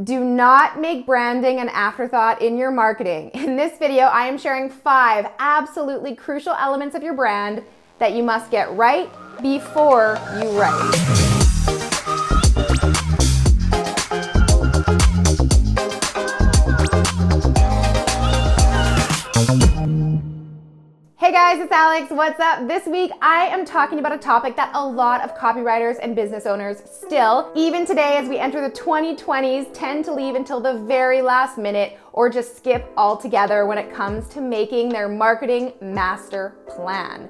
Do not make branding an afterthought in your marketing. In this video, I am sharing 5 absolutely crucial elements of your brand that you must get right before you write. Hey guys, it's Alex. What's up? This week, I am talking about a topic that a lot of copywriters and business owners still, even today as we enter the 2020s, tend to leave until the very last minute or just skip altogether when it comes to making their marketing master plan,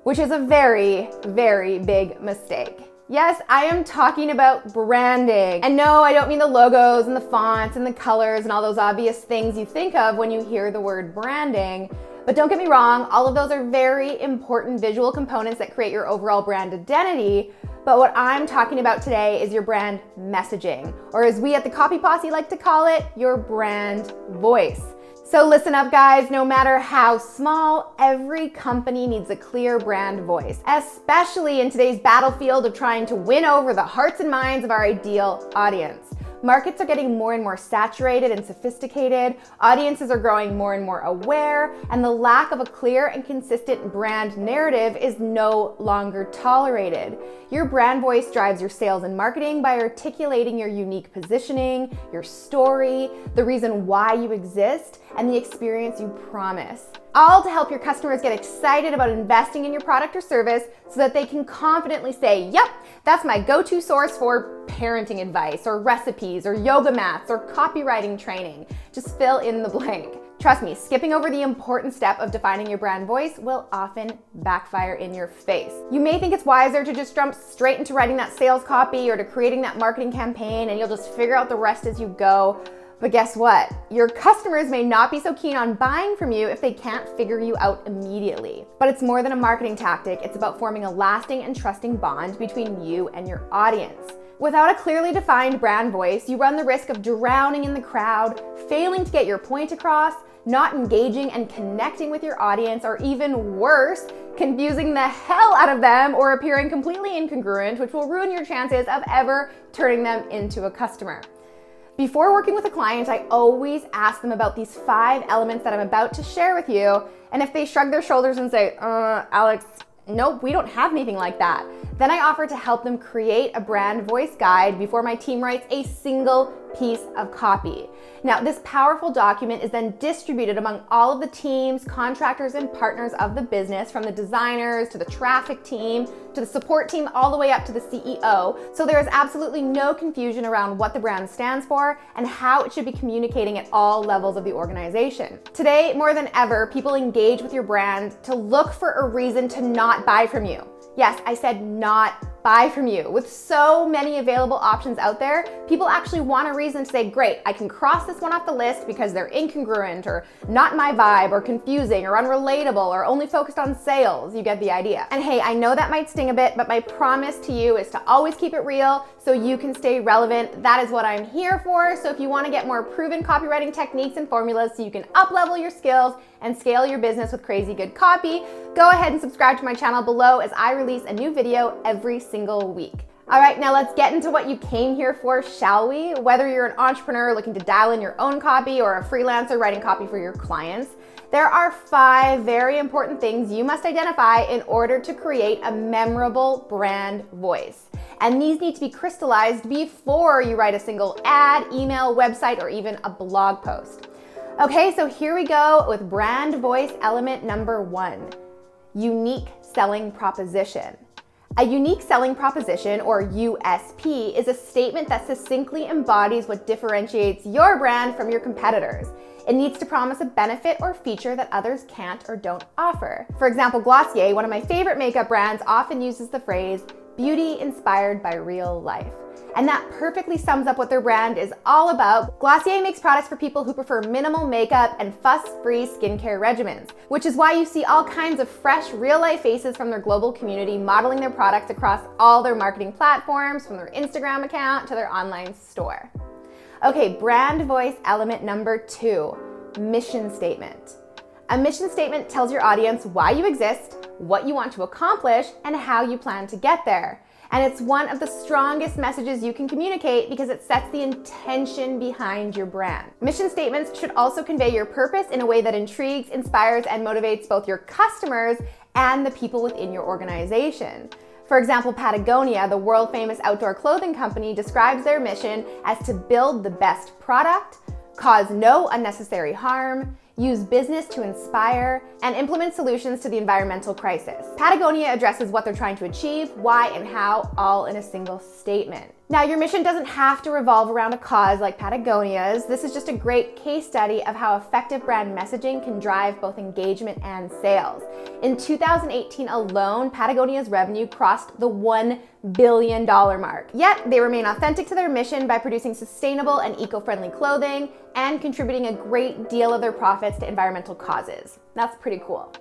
which is a very, very big mistake. Yes, I am talking about branding. And no, I don't mean the logos and the fonts and the colors and all those obvious things you think of when you hear the word branding. But don't get me wrong, all of those are very important visual components that create your overall brand identity. But what I'm talking about today is your brand messaging, or as we at the Copy Posse like to call it, your brand voice. So listen up guys, no matter how small, every company needs a clear brand voice, especially in today's battlefield of trying to win over the hearts and minds of our ideal audience. Markets are getting more and more saturated and sophisticated, audiences are growing more and more aware, and the lack of a clear and consistent brand narrative is no longer tolerated. Your brand voice drives your sales and marketing by articulating your unique positioning, your story, the reason why you exist, and the experience you promise. All to help your customers get excited about investing in your product or service so that they can confidently say, yep, that's my go-to source for parenting advice or recipes or yoga mats or copywriting training. Just fill in the blank. Trust me, skipping over the important step of defining your brand voice will often backfire in your face. You may think it's wiser to just jump straight into writing that sales copy or to creating that marketing campaign and you'll just figure out the rest as you go. But guess what? Your customers may not be so keen on buying from you if they can't figure you out immediately. But it's more than a marketing tactic. It's about forming a lasting and trusting bond between you and your audience. Without a clearly defined brand voice, you run the risk of drowning in the crowd, failing to get your point across, not engaging and connecting with your audience, or even worse, confusing the hell out of them or appearing completely incongruent, which will ruin your chances of ever turning them into a customer. Before working with a client, I always ask them about these 5 elements that I'm about to share with you. And if they shrug their shoulders and say, Alex, nope, we don't have anything like that, then I offer to help them create a brand voice guide before my team writes a single piece of copy. Now, this powerful document is then distributed among all of the teams, contractors, and partners of the business, from the designers to the traffic team to the support team, all the way up to the CEO. So there is absolutely no confusion around what the brand stands for and how it should be communicating at all levels of the organization. Today, more than ever, people engage with your brand to look for a reason to not buy from you. Yes, I said not buy from you. With so many available options out there, people actually want a reason to say, great, I can cross this one off the list because they're incongruent or not my vibe or confusing or unrelatable or only focused on sales. You get the idea. And hey, I know that might sting a bit, but my promise to you is to always keep it real so you can stay relevant. That is what I'm here for. So if you want to get more proven copywriting techniques and formulas so you can up-level your skills and scale your business with crazy good copy, go ahead and subscribe to my channel below as I release a new video every single week. All right, now let's get into what you came here for, shall we? Whether you're an entrepreneur looking to dial in your own copy or a freelancer writing copy for your clients, there are 5 very important things you must identify in order to create a memorable brand voice. And these need to be crystallized before you write a single ad, email, website, or even a blog post. Okay, so here we go with brand voice element number 1, unique selling proposition. A unique selling proposition, or USP, is a statement that succinctly embodies what differentiates your brand from your competitors. It needs to promise a benefit or feature that others can't or don't offer. For example, Glossier, one of my favorite makeup brands, often uses the phrase, beauty inspired by real life. And that perfectly sums up what their brand is all about. Glossier makes products for people who prefer minimal makeup and fuss-free skincare regimens, which is why you see all kinds of fresh, real-life faces from their global community modeling their products across all their marketing platforms, from their Instagram account to their online store. Okay, brand voice element number 2, mission statement. A mission statement tells your audience why you exist, what you want to accomplish, and how you plan to get there. And it's one of the strongest messages you can communicate because it sets the intention behind your brand. Mission statements should also convey your purpose in a way that intrigues, inspires, and motivates both your customers and the people within your organization. For example, Patagonia, the world famous outdoor clothing company, describes their mission as to build the best product, cause no unnecessary harm, use business to inspire, and implement solutions to the environmental crisis. Patagonia addresses what they're trying to achieve, why, and how, all in a single statement. Now, your mission doesn't have to revolve around a cause like Patagonia's. This is just a great case study of how effective brand messaging can drive both engagement and sales. In 2018 alone, Patagonia's revenue crossed the $1 billion mark. Yet, they remain authentic to their mission by producing sustainable and eco-friendly clothing and contributing a great deal of their profits to environmental causes. That's pretty cool.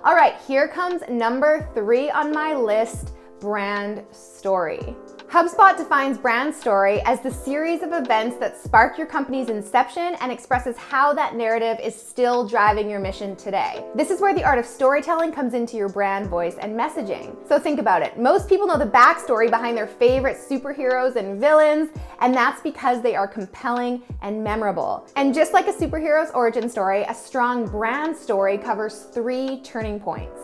All right, here comes number 3 on my list, brand story. HubSpot defines brand story as the series of events that spark your company's inception and expresses how that narrative is still driving your mission today. This is where the art of storytelling comes into your brand voice and messaging. So think about it. Most people know the backstory behind their favorite superheroes and villains, and that's because they are compelling and memorable. And just like a superhero's origin story, a strong brand story covers 3 turning points.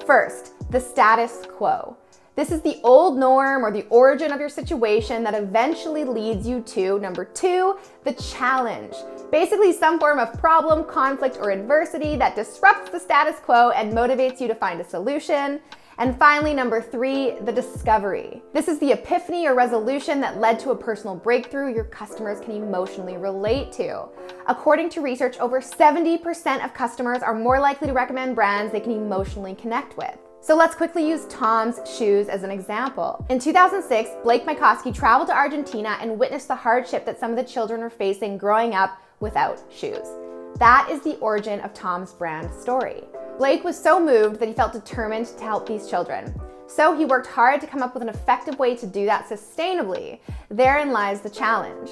First, the status quo. This is the old norm or the origin of your situation that eventually leads you to, number 2, the challenge. Basically some form of problem, conflict, or adversity that disrupts the status quo and motivates you to find a solution. And finally, number 3, the discovery. This is the epiphany or resolution that led to a personal breakthrough your customers can emotionally relate to. According to research, over 70% of customers are more likely to recommend brands they can emotionally connect with. So let's quickly use Tom's shoes as an example. In 2006, Blake Mycoskie traveled to Argentina and witnessed the hardship that some of the children were facing growing up without shoes. That is the origin of Tom's brand story. Blake was so moved that he felt determined to help these children. So he worked hard to come up with an effective way to do that sustainably. Therein lies the challenge.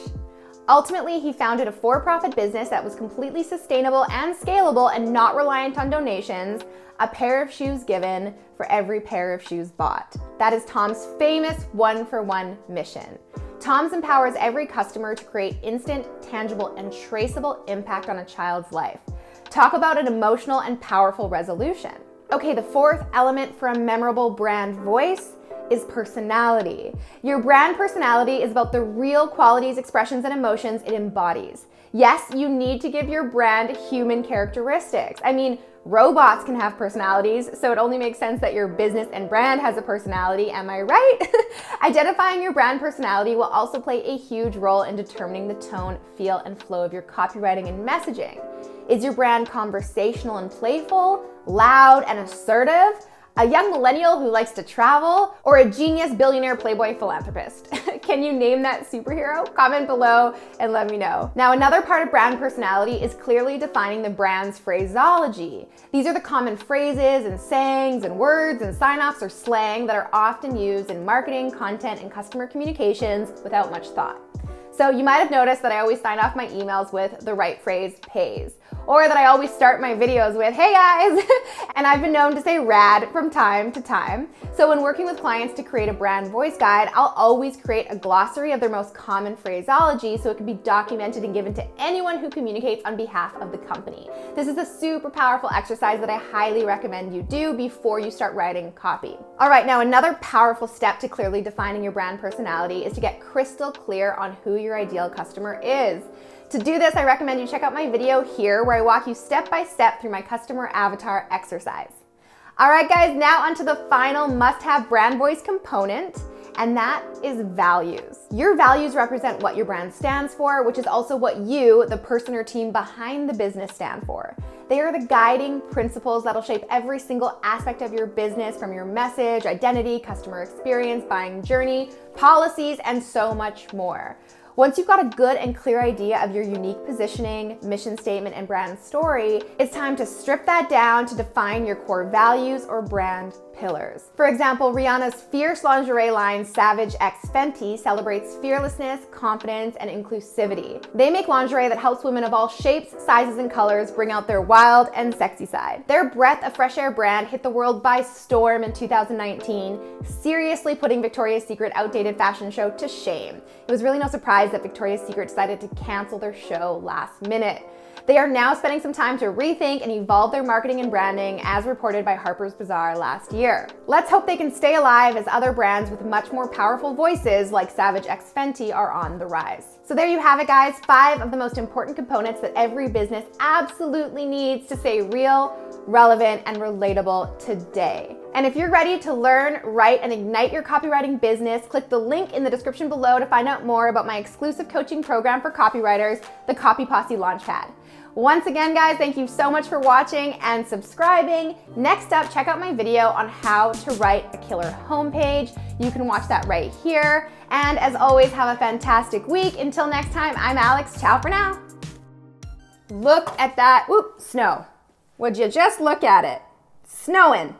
Ultimately, he founded a for-profit business that was completely sustainable and scalable and not reliant on donations, a pair of shoes given for every pair of shoes bought. That is Tom's famous 1-for-1 mission. Tom's empowers every customer to create instant, tangible, and traceable impact on a child's life. Talk about an emotional and powerful resolution. Okay, the 4th element for a memorable brand voice is personality. Your brand personality is about the real qualities, expressions, and emotions it embodies. Yes, you need to give your brand human characteristics. I mean, robots can have personalities, so it only makes sense that your business and brand has a personality, am I right? Identifying your brand personality will also play a huge role in determining the tone, feel, and flow of your copywriting and messaging. Is your brand conversational and playful, loud and assertive, a young millennial who likes to travel, or a genius billionaire playboy philanthropist? Can you name that superhero? Comment below and let me know. Now, another part of brand personality is clearly defining the brand's phraseology. These are the common phrases and sayings and words and sign-offs or slang that are often used in marketing, content, and customer communications without much thought. So you might have noticed that I always sign off my emails with the right phrase pays, or that I always start my videos with, hey guys, and I've been known to say rad from time to time. So when working with clients to create a brand voice guide, I'll always create a glossary of their most common phraseology so it can be documented and given to anyone who communicates on behalf of the company. This is a super powerful exercise that I highly recommend you do before you start writing copy. All right, now another powerful step to clearly defining your brand personality is to get crystal clear on who your ideal customer is. To do this, I recommend you check out my video here where I walk you step by step through my customer avatar exercise. All right, guys, now onto the final must-have brand voice component, and that is values. Your values represent what your brand stands for, which is also what you, the person or team behind the business, stand for. They are the guiding principles that'll shape every single aspect of your business, from your message, identity, customer experience, buying journey, policies, and so much more. Once you've got a good and clear idea of your unique positioning, mission statement, and brand story, it's time to strip that down to define your core values or brand pillars. For example, Rihanna's fierce lingerie line, Savage x Fenty, celebrates fearlessness, confidence, and inclusivity. They make lingerie that helps women of all shapes, sizes, and colors bring out their wild and sexy side. Their Breath of Fresh Air brand hit the world by storm in 2019, seriously putting Victoria's Secret outdated fashion show to shame. It was really no surprise that Victoria's Secret decided to cancel their show last minute. They are now spending some time to rethink and evolve their marketing and branding, as reported by Harper's Bazaar last year. Let's hope they can stay alive as other brands with much more powerful voices like Savage x Fenty are on the rise. So there you have it, guys. 5 of the most important components that every business absolutely needs to stay real, relevant, and relatable today. And if you're ready to learn, write, and ignite your copywriting business, click the link in the description below to find out more about my exclusive coaching program for copywriters, the Copy Posse Launchpad. Once again, guys, thank you so much for watching and subscribing. Next up, check out my video on how to write a killer homepage. You can watch that right here. And as always, have a fantastic week. Until next time, I'm Alex. Ciao for now. Look at that. Whoop, snow. Would you just look at it? Snowing.